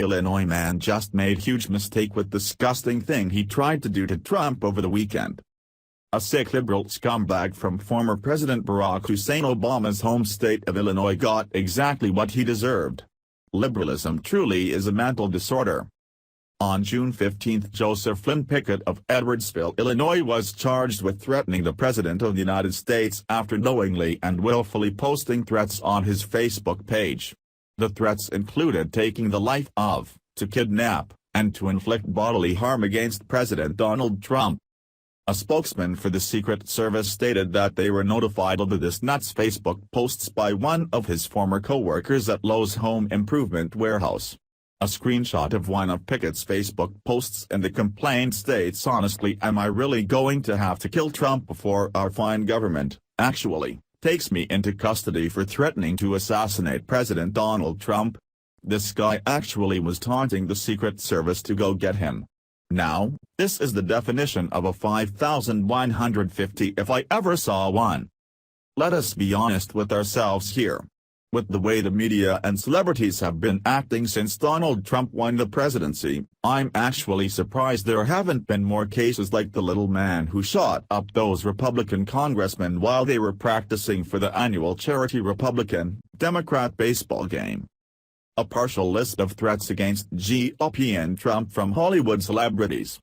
Illinois man just made huge mistake with disgusting thing he tried to do to Trump over the weekend. A sick liberal scumbag from former President Barack Hussein Obama's home state of Illinois got exactly what he deserved. Liberalism truly is a mental disorder. On June 15, Joseph Flynn Pickett of Edwardsville, Illinois was charged with threatening the President of the United States after knowingly and willfully posting threats on his Facebook page. The threats included taking the life of, to kidnap, and to inflict bodily harm against President Donald Trump. A spokesman for the Secret Service stated that they were notified of this nuts Facebook posts by one of his former co-workers at Lowe's Home Improvement Warehouse. A screenshot of one of Pickett's Facebook posts in the complaint states, "Honestly, am I really going to have to kill Trump before our fine government, actually, takes me into custody for threatening to assassinate President Donald Trump? This guy actually was taunting the Secret Service to go get him." Now, this is the definition of a 5,150 if I ever saw one. Let us be honest with ourselves here. With the way the media and celebrities have been acting since Donald Trump won the presidency, I'm actually surprised there haven't been more cases like the little man who shot up those Republican congressmen while they were practicing for the annual charity Republican-Democrat baseball game. A partial list of threats against GOP and Trump from Hollywood celebrities.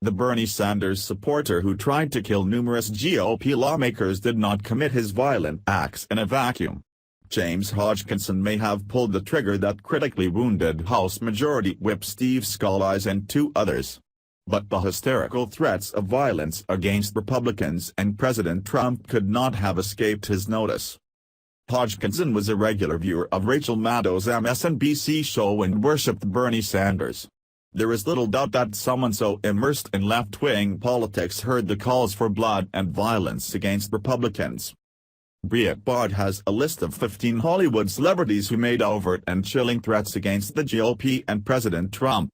The Bernie Sanders supporter who tried to kill numerous GOP lawmakers did not commit his violent acts in a vacuum. James Hodgkinson may have pulled the trigger that critically wounded House Majority Whip Steve Scalise and two others. But the hysterical threats of violence against Republicans and President Trump could not have escaped his notice. Hodgkinson was a regular viewer of Rachel Maddow's MSNBC show and worshipped Bernie Sanders. There is little doubt that someone so immersed in left-wing politics heard the calls for blood and violence against Republicans. Breitbart has a list of 15 Hollywood celebrities who made overt and chilling threats against the GOP and President Trump.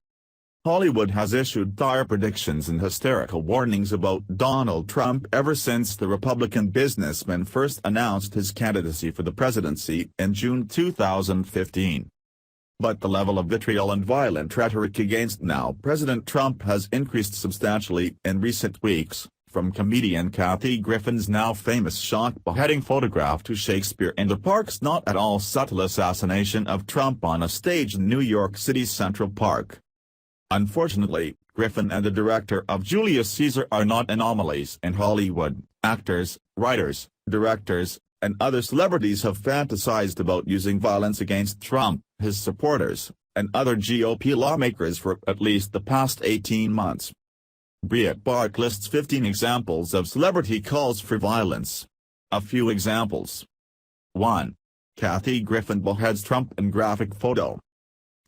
Hollywood has issued dire predictions and hysterical warnings about Donald Trump ever since the Republican businessman first announced his candidacy for the presidency in June 2015. But the level of vitriol and violent rhetoric against now President Trump has increased substantially in recent weeks, from comedian Kathy Griffin's now famous shock beheading photograph to Shakespeare in the Park's not at all subtle assassination of Trump on a stage in New York City's Central Park. Unfortunately, Griffin and the director of Julius Caesar are not anomalies in Hollywood. Actors, writers, directors, and other celebrities have fantasized about using violence against Trump, his supporters, and other GOP lawmakers for at least the past 18 months. Breitbart lists 15 examples of celebrity calls for violence. A few examples. 1. Kathy Griffin beheads Trump in graphic photo.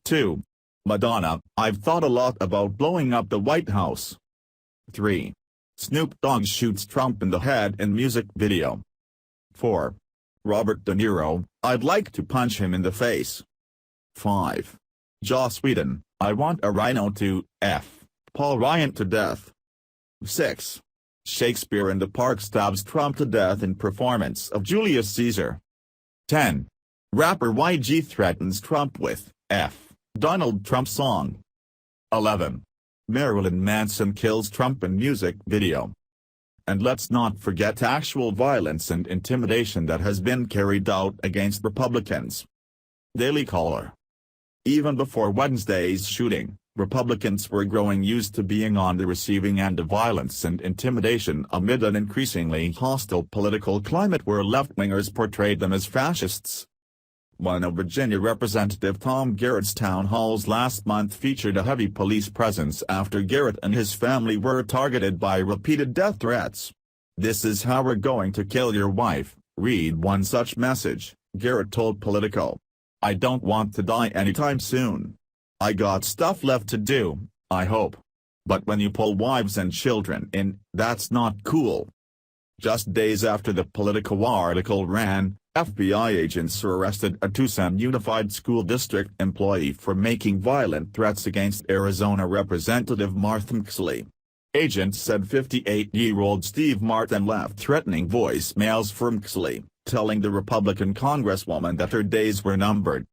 2. Madonna, I've thought a lot about blowing up the White House. 3. Snoop Dogg shoots Trump in the head in music video. 4. Robert De Niro, I'd like to punch him in the face. 5. Joss Whedon, I want a rhino to F. Paul Ryan to death. 6. Shakespeare in the Park stabs Trump to death in performance of Julius Caesar. 10. Rapper YG threatens Trump with F. Donald Trump song. 11. Marilyn Manson kills Trump in music video. And let's not forget actual violence and intimidation that has been carried out against Republicans. Daily Caller. Even before Wednesday's shooting, Republicans were growing used to being on the receiving end of violence and intimidation amid an increasingly hostile political climate where left-wingers portrayed them as fascists. One of Virginia Representative Tom Garrett's town halls last month featured a heavy police presence after Garrett and his family were targeted by repeated death threats. "This is how we're going to kill your wife," read one such message, Garrett told Politico. "I don't want to die anytime soon. I got stuff left to do, I hope. But when you pull wives and children in, that's not cool." Just days after the Politico article ran, FBI agents arrested a Tucson Unified School District employee for making violent threats against Arizona Representative Martha McSally. Agents said 58-year-old Steve Martin left threatening voicemails for McSally, telling the Republican congresswoman that her days were numbered.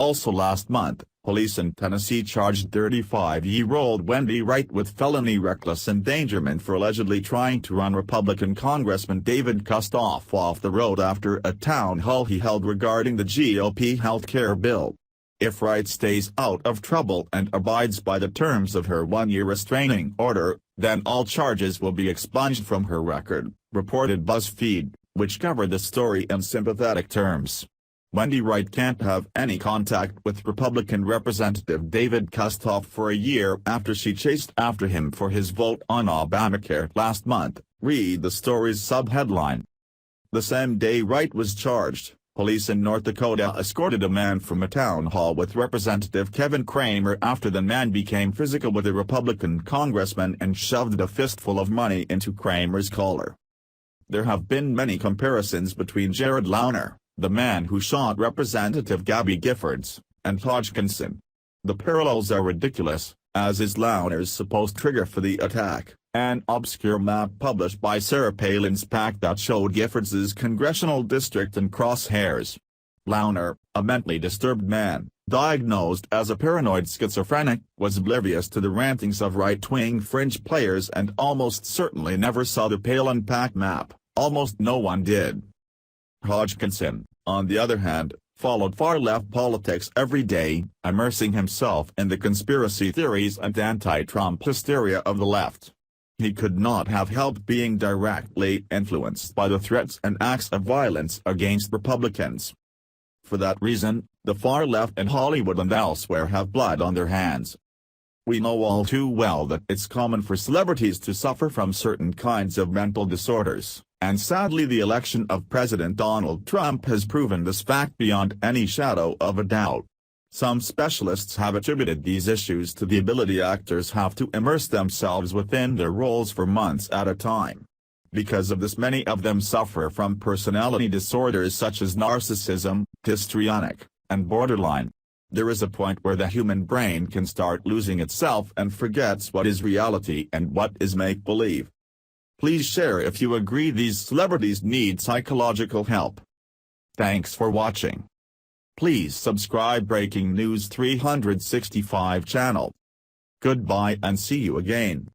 Also last month, police in Tennessee charged 35-year-old Wendy Wright with felony reckless endangerment for allegedly trying to run Republican Congressman David Kustoff off the road after a town hall he held regarding the GOP health care bill. If Wright stays out of trouble and abides by the terms of her one-year restraining order, then all charges will be expunged from her record, reported BuzzFeed, which covered the story in sympathetic terms. Wendy Wright can't have any contact with Republican Representative David Kustoff for a year after she chased after him for his vote on Obamacare last month, read the story's subheadline. The same day Wright was charged, police in North Dakota escorted a man from a town hall with Representative Kevin Cramer after the man became physical with a Republican congressman and shoved a fistful of money into Cramer's collar. There have been many comparisons between Jared Loughner, the man who shot Representative Gabby Giffords, and Hodgkinson. The parallels are ridiculous, as is Loughner's supposed trigger for the attack, an obscure map published by Sarah Palin's PAC that showed Giffords's congressional district in crosshairs. Loughner, a mentally disturbed man, diagnosed as a paranoid schizophrenic, was oblivious to the rantings of right-wing fringe players and almost certainly never saw the Palin PAC map. Almost no one did. Hodgkinson, on the other hand, followed far-left politics every day, immersing himself in the conspiracy theories and anti-Trump hysteria of the left. He could not have helped being directly influenced by the threats and acts of violence against Republicans. For that reason, the far left in Hollywood and elsewhere have blood on their hands. We know all too well that it's common for celebrities to suffer from certain kinds of mental disorders, and sadly the election of President Donald Trump has proven this fact beyond any shadow of a doubt. Some specialists have attributed these issues to the ability actors have to immerse themselves within their roles for months at a time. Because of this, many of them suffer from personality disorders such as narcissism, histrionic, and borderline. There is a point where the human brain can start losing itself and forgets what is reality and what is make-believe. Please share if you agree these celebrities need psychological help. Thanks for watching. Please subscribe Breaking News 365 channel. Goodbye and see you again.